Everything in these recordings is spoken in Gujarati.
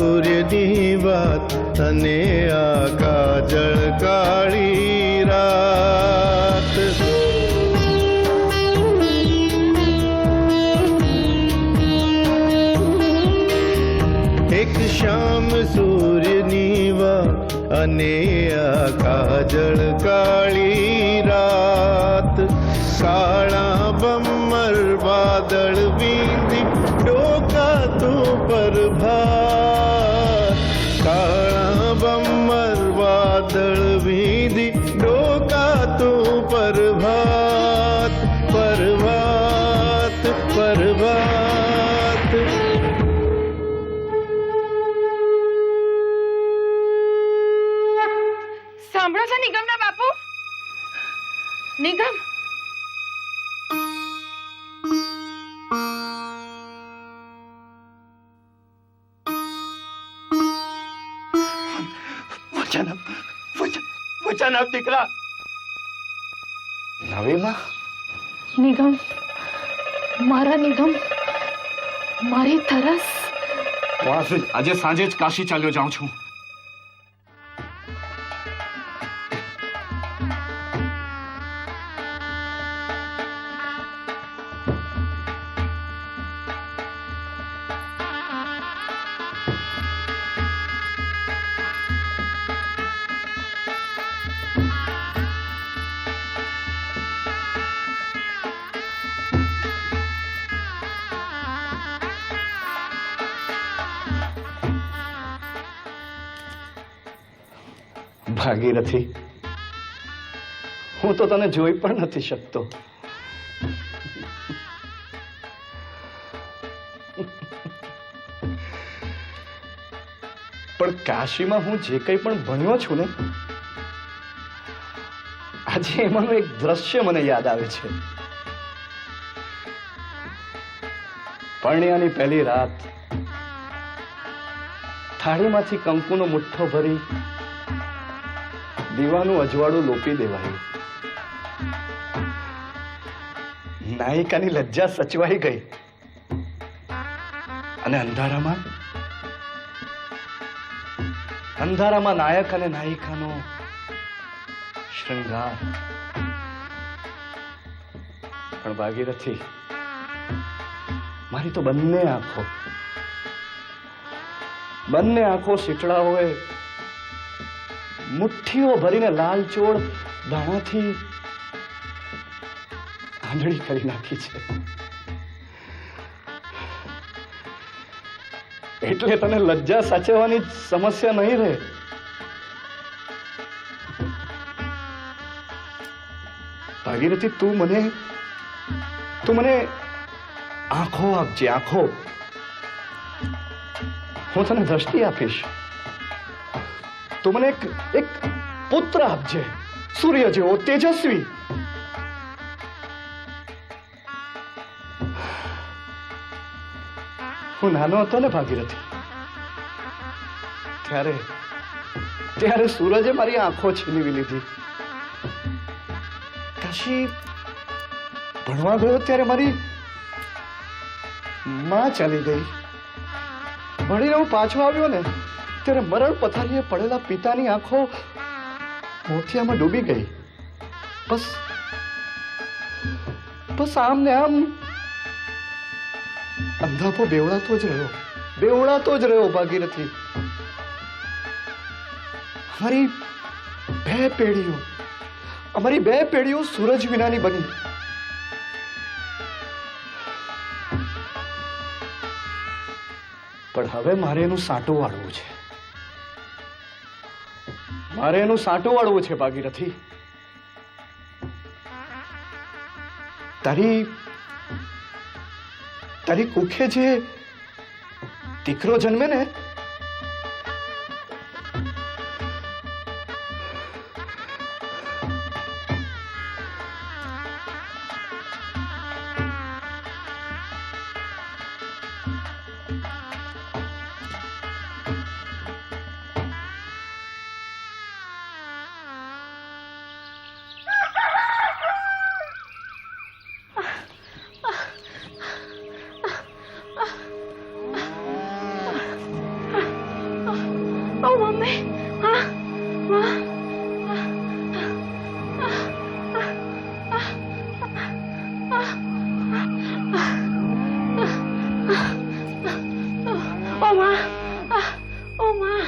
સૂર્યની વાત અને આ કાજળ કાળી રાત. એક શામ સૂર્યની વાત અને આ કાજળ કાળી રાત. કાળા બમ્મર વાદળ વીંધી ડોકાતું પ્રભાત. કાળા બમ્મર વાદળ વીંધી ડોકાતું પ્રભાત. પ્રભાત પ્રભાત. સાંભળો છો નિગમના બાપુ? નિગમ, વચન આપ દીકરા. નવીમાં નિગમ, મારા નિગમ, મારી તરસ. આજે સાંજે જ કાશી ચાલ્યો જાઉં છું. ભાગીરથી, હું તો તને જોઈ પણ નથી શકતો. પણ કાશીમાં હું જે કંઈ પણ ભણ્યો છું ને, આજે એમાંનું એક દ્રશ્ય મને યાદ આવે છે. પરણ્યાની પહેલી રાત થાળીમાંથી કંકુનો મુઠ્ઠો ભરી દીવાનું અજવાળું લોપી દેવાયું. નાયિકાની લજ્જા સચવાઈ ગઈ અને અંધારામાં નાયક અને નાયિકાનો શૃંગાર. પણ ભાગીરથી, મારી તો બંને આંખો શીતળાઓએ મુઠ્ઠીઓ ભરીને લાલચોળ દાણાથી આંધળી કરી નાખી છે. એટલે તને લજ્જા સાચવવાની સમસ્યા નહીં રહે. ભાગીરથી, તું મને આંખો આપજે. આંખો. હું તને દ્રષ્ટિ આપીશ. તું મને એક પુત્ર આપજે, સૂર્ય જેવો તેજસ્વી. હું નાનો હતો ને ભાગીરથી, ત્યારે સૂરજે મારી આંખો છીનવી લીધી. કાશી ભણવા ગયો ત્યારે મારી માં ચાલી ગઈ. ભણીને હું પાછો આવ્યો ને, ત્યારે મરણ પથારીએ પડેલા પિતાની આંખો મોતિયામાં ડૂબી ગઈ. બસ આમ ને આમ અંધાપો બેવડાતો જ રહ્યો ભાગીરથી. અમારી બે પેઢીઓ સૂરજ વિનાની બની. પણ હવે મારે એનું સાંટું વાળવું છે. ભાગીરથી, તારી કુખે જે દીકરો જન્મે ને, ઓ મમ્મી હા ઓ માં ઓ માં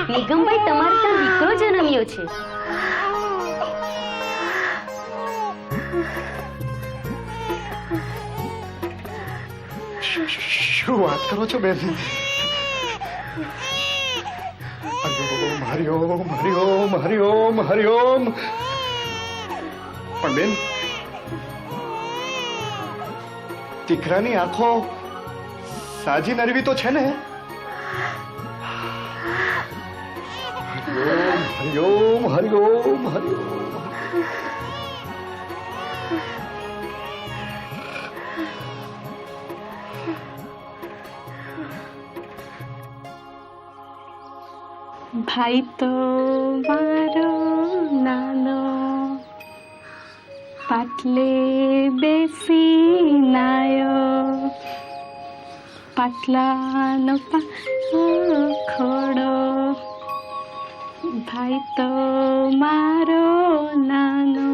નિગમભાઈ તમારે ત્યાં દીકરો જન્મ્યો છે. શું વાત કરો છો બેન? હરિઓમ હરિઓમ હરિઓમ હરિઓમ. પણ બેન, દીકરાની આંખો સાજી નરવી તો છે ને? હરિઓમ હરિઓમ હરિઓમ હરિઓમ. ભાઈ તો મારો નાનો પાટલે બેસી નાયો પાટલાનો ખોડો ભાઈ તો મારો નાનો.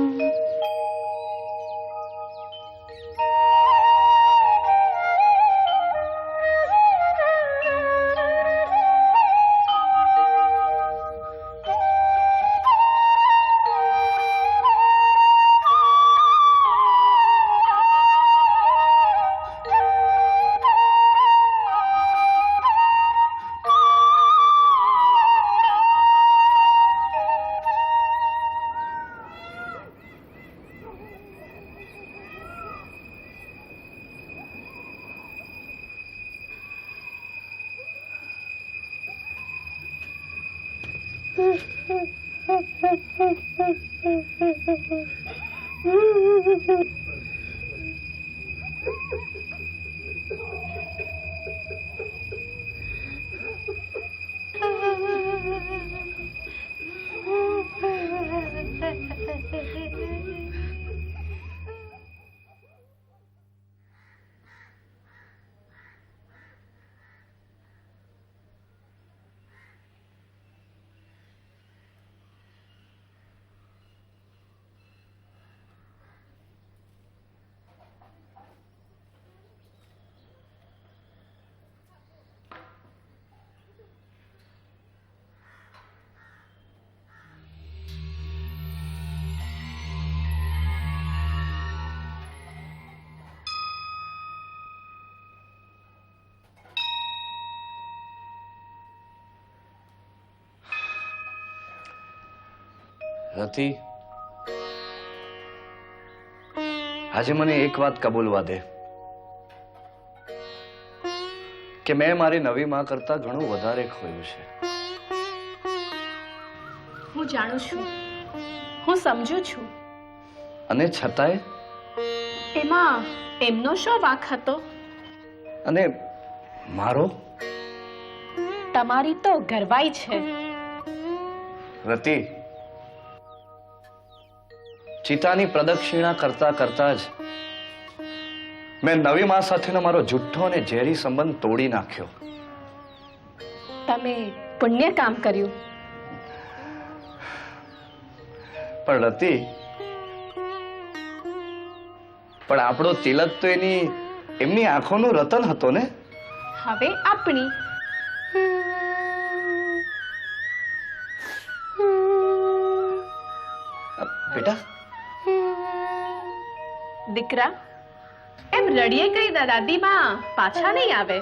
રતિ, આજે મને એક વાત કબૂલવા દે કે મેં મારી નવી માં કરતા ઘણું વધારે ખોયું છે. હું જાણું છું, હું સમજુ છું. અને છતાંય એમાં એમનો શો વાંક હતો? અને મારો? તમારી તો ગરવાઈ છે. રતિ, ચિતાની પ્રદક્ષિણા કરતા કરતા જ મેં નવી માં સાથેનો મારો જુઠ્ઠો અને ઝેરી સંબંધ તોડી નાખ્યો. તમે પુણ્ય કામ કર્યું. પણ રતિ, પણ આપણો તિલક તો એમની આંખોનું રતન હતો ને? હવે આપણી. બેટા, દીકરા, એમ રડીએ કઈ દાદીમાં પાછા નહીં આવે.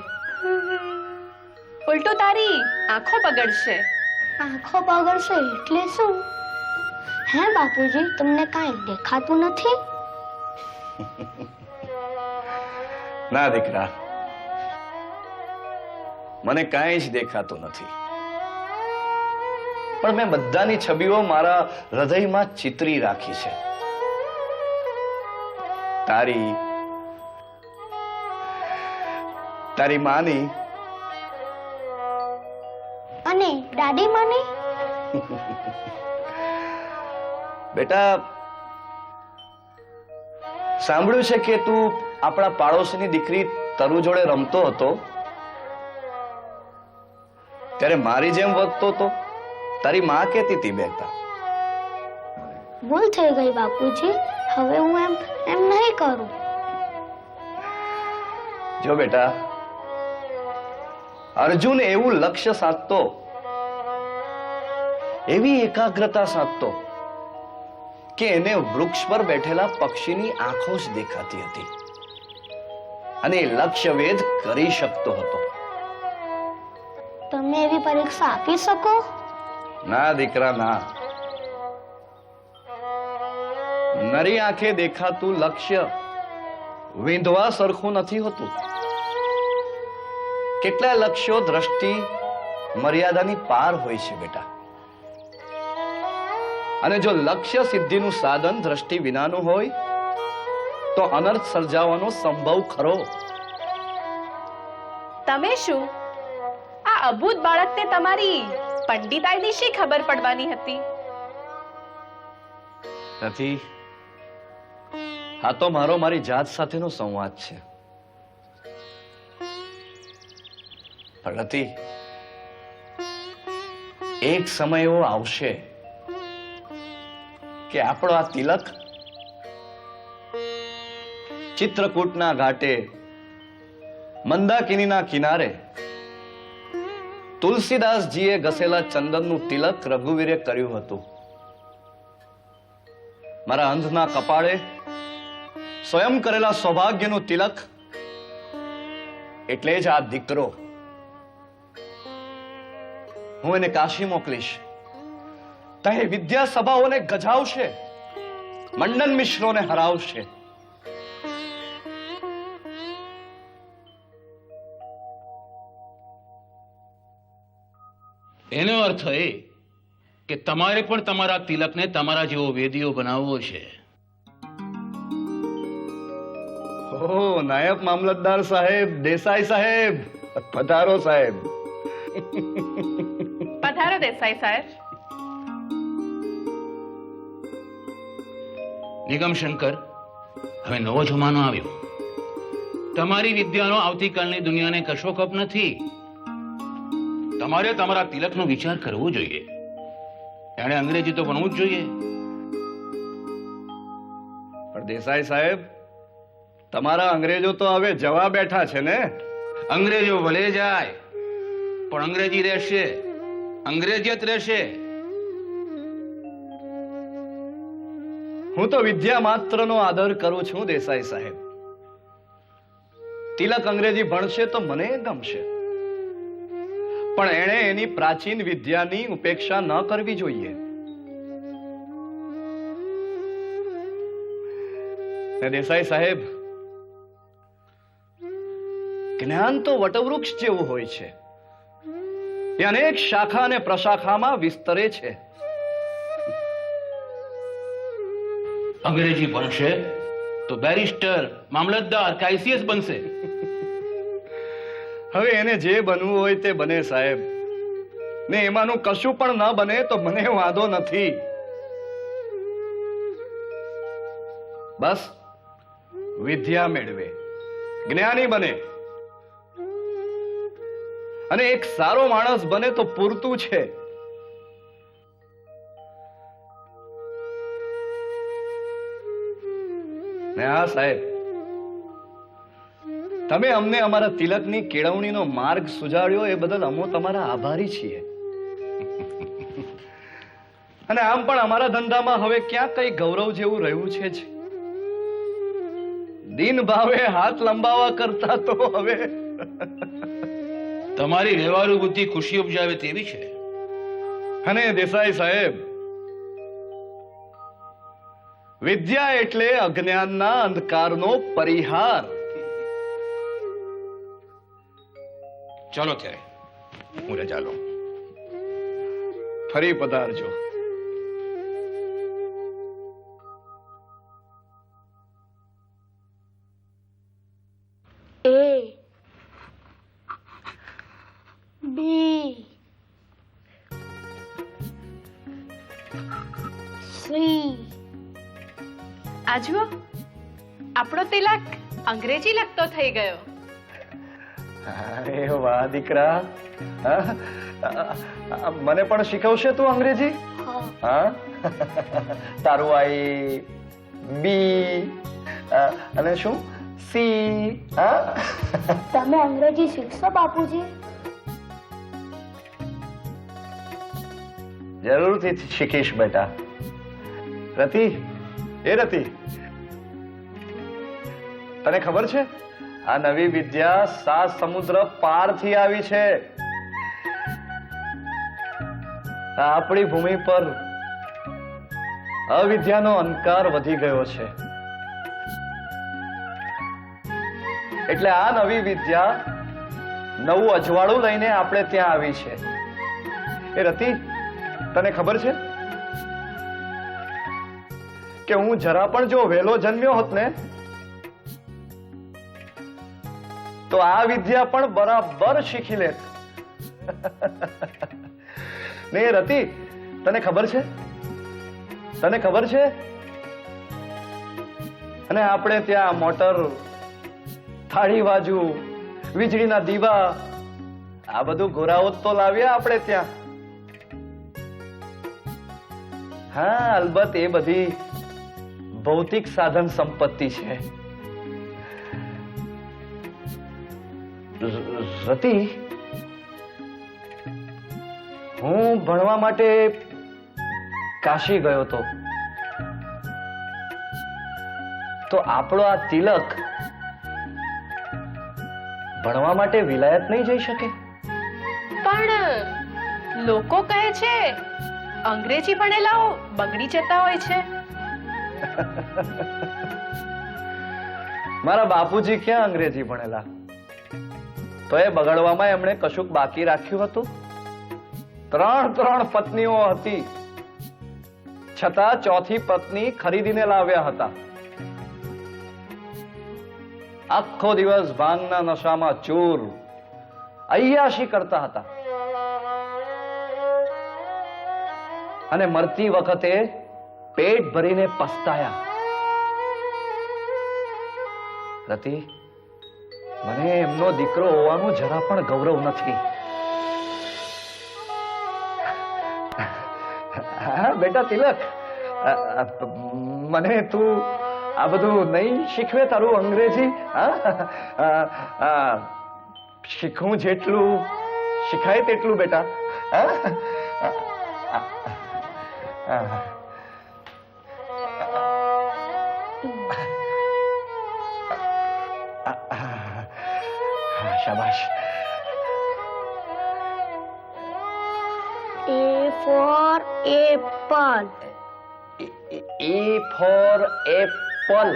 ઉલટું તારી આંખો બગડશે. આંખો બગડશે એટલે શું? હે બાપુજી, તમને કાંઈ દેખાતું નથી? ના દીકરા, મને કાંઈ જ દેખાતું નથી. પણ મેં બધાની છબીઓ મારા હૃદયમાં ચિતરી રાખી છે. તારી માની અને દાદી મને બેટા, સાંભળ્યું છે કે તું આપણા પાડોશીની દીકરી તરુ જોડે રમતો હતો ત્યારે મારી જેમ વર્તતો હતો. તારી માં કહેતી હતી બેટા. ભૂલ થઈ ગઈ બાપુજી, હવે હું એમ નહીં કરું. જો બેટા, અર્જુન એવું લક્ષ્ય સાધતો, એવી એકાગ્રતા સાધતો કે એને વૃક્ષ પર બેઠેલા પક્ષીની આંખો જ દેખાતી હતી અને એ લક્ષ્ય વેદ કરી શકતો હતો. તમે એવી પરીક્ષા આપી શકો? ના દીકરા, ના. નરી આંખે દેખાતું લક્ષ્ય વીંધવા સરખું નથી હોતું. કેટલા લક્ષ્યો દ્રષ્ટિ મર્યાદાની પાર હોય છે બેટા. અને જો લક્ષ્ય સિદ્ધિનું સાધન દ્રષ્ટિ વિનાનું હોય તો અનર્થ સર્જાવાનો સંભવ ખરો. તમે શું આ અભૂત બાળકને તમારી પંડિતાઈની શી ખબર પડવાની હતી? નથી. આ તો મારી જાત સાથેનો સંવાદ છે. પણ નથી, એક સમય એવો આવશે કે આપણો આ તિલક ચિત્રકૂટના ઘાટે, મંદાકિનીના કિનારે તુલસીદાસજીએ ઘસેલા ચંદનનું તિલક રઘુવીરે કર્યું હતું. મારા અંધના કપાળે સ્વયં કરેલા સૌભાગ્યનું તિલક એટલે જ આ દીકરો. હું એને કાશી મોકલીશ. ત્યાં વિદ્યા સભાઓને ગજાવશે, મંડન મિશ્રોને હરાવશે. એનો અર્થ એ કે તમારે પણ તમારા તિલકને તમારા જેવો વેદીઓ બનાવવો છે. ઓહ, નાયબ મામલતદાર સાહેબ, દેસાઈ સાહેબ, પધારો સાહેબ. પધારો દેસાઈ સાહેબ. નિગમ શંકર, હવે નવો જમાનો આવ્યો. તમારી વિદ્યાનો આવતીકાલની દુનિયાને કશો કપ નથી. તમારે તમારા તિલકનો વિચાર કરવો જોઈએ. એણે અંગ્રેજી તો ભણવું જ જોઈએ. પણ દેસાઈ સાહેબ, તમારા અંગ્રેજો તો હવે જવા બેઠા છે ને? અંગ્રેજો ભલે જાય પણ અંગ્રેજી રહેશે, અંગ્રેજીયત રહેશે. હું તો વિદ્યા માત્રનો આદર કરું છું દેસાઈ સાહેબ. તિલક અંગ્રેજી ભણશે તો મને ગમશે, પણ એણે એની પ્રાચીન વિદ્યાની ઉપેક્ષા ન કરવી જોઈએ. દેસાઈ સાહેબ, જ્ઞાન તો વટવૃક્ષ જેવું હોય છે. એ અનેક શાખા અને પ્રશાખામાં વિસ્તરે છે. અંગ્રેજી ભણશે તો બેરિસ્ટર, મામલતદાર, આઈસીએસ બનશે. હવે એને જે બનવું હોય તે બને સાહેબ, ને એમાંનું કશું પણ ન બને તો મને વાંધો નથી. બસ વિદ્યા મેળવે, જ્ઞાની બને અને એક સારો માણસ બને તો પૂરતું છે. ને હા સાહેબ, તમે અમને અમારા તિલકની કેળવણીનો માર્ગ સુજાડ્યો એ બદલ અમે તમારા આભારી છીએ. અને આમ પણ અમારા ધંધામાં હવે ક્યાં કઈ ગૌરવ જેવું રહ્યું છે જ. દિન ભાવે હાથ લંબાવા કરતા તો હવે તમારી વ્યવહારુ બુદ્ધિ ખુશી ઉપજાવે તેવી છે. અને દેસાઈ સાહેબ, વિદ્યા એટલે અજ્ઞાનના અંધકારનો પરિહાર. ચાલો ત્યારે હું રજા લઉં. ફરી પધારજો. આ જુઓ, આપણો તિલક અંગ્રેજી લખતો થઈ ગયો. અરે વાહ દીકરા, મને પણ શીખવશે તું અંગ્રેજી? હા. તારું આઈ બી અને શું સી. તમે અંગ્રેજી શીખશો બાપુજી? જરૂરથી શીખીશ બેટા. રતિ, એ રતિ, તને ખબર છે આ નવી વિદ્યા 7 સમુદ્ર પારથી આવી છે. આપણી ભૂમિ પર અવિદ્યાનો અંકાર વધી ગયો છે, એટલે આ નવી વિદ્યા નવું અજવાળું લઈને આપણે ત્યાં આવી છે. એ રતિ, તને ખબર છે કે હું જરા પણ જો વહેલો જન્મ્યો હોત ને તો આ વિદ્યા પણ બરાબર શીખી લેત. ને રતિ, તને ખબર છે, તને ખબર છે, અને આપણે ત્યાં મોટર, થાળી બાજુ, વીજળીના દીવા, આ બધું ગોરાઓ તો લાવ્યા આપણે ત્યાં. હા, અલબત્ત એ બધી ભૌતિક સાધન સંપત્તિ છે. રતિ, હું ભણવા માટે કાશી ગયો હતો, તો આપણો આ તિલક ભણવા માટે વિલાયત નહીં જઈ શકે? પણ લોકો કહે છે અંગ્રેજી ભણેલાઓ બગડી જતા હોય છે. મારા બાપુજી ક્યાં અંગ્રેજી ભણેલા? તો એ બગડવામાં એમણે કશુંક બાકી રાખ્યું હતું? 3 પત્નીઓ હતી, છતાં 4થી પત્ની ખરીદીને લાવ્યા હતા. આખો દિવસ ભાંગના નશામાં ચૂર, અય્યાશી કરતા હતા, અને મરતી વખતે પેટ ભરીને પસ્તાયા. રતિ, મને એમનો દીકરો હોવાનું જરા પણ ગૌરવ નથી. હા બેટા તિલક, મને તું આ બધું નહીં શીખવે, તારું અંગ્રેજી? શીખવું જેટલું શીખાય તેટલું બેટા. શાબાશ. A for apple. E for apple.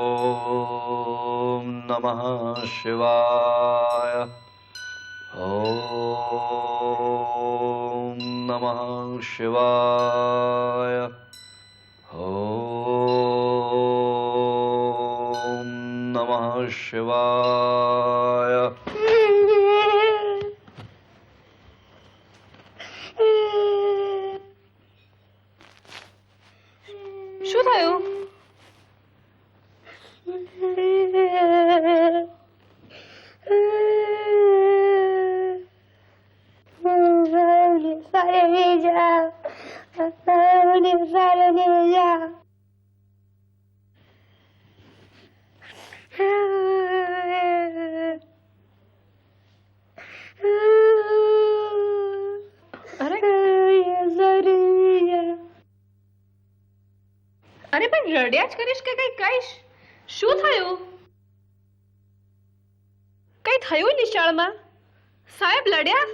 Om Namah Shivaya. Om Namah Shivaya. Om Namah Shivaya. શું થયું? અરે પણ રડ્યા જ કરીશ કે કઈ કહીશ? શું થયું? કઈ થયું નિશાળમાં? સાહેબ લડ્યા?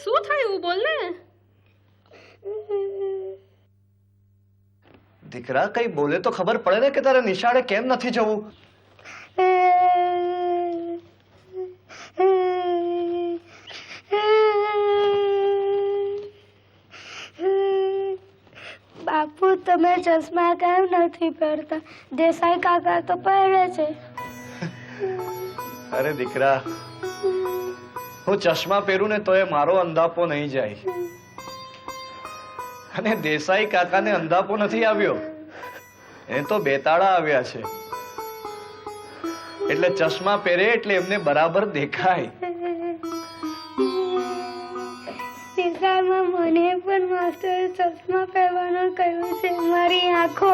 શું થયું બોલ ને. દીકરા, કઈ બોલે તો ખબર પડે ને કે તારે નિશાળે કેમ નથી જવું? બાપુ, તમે ચશ્મા કેમ નથી પહેરતા? દેસાઈ કાકા તો પહેરે છે. અરે દીકરા, હું ચશ્મા પહેરું ને તો એ મારો અંધાપો નહીં જાય. અને દેસાઈ કાકાને અંધાપો નથી આવ્યો, એ તો બેતાળા આવ્યા છે. એટલે ચશ્મા પહેરે એટલે એમને બરાબર દેખાય. નિશાળમાં મને પણ માસ્ટરે ચશ્મા પહેરવાનું કહ્યું છે. મારી આંખો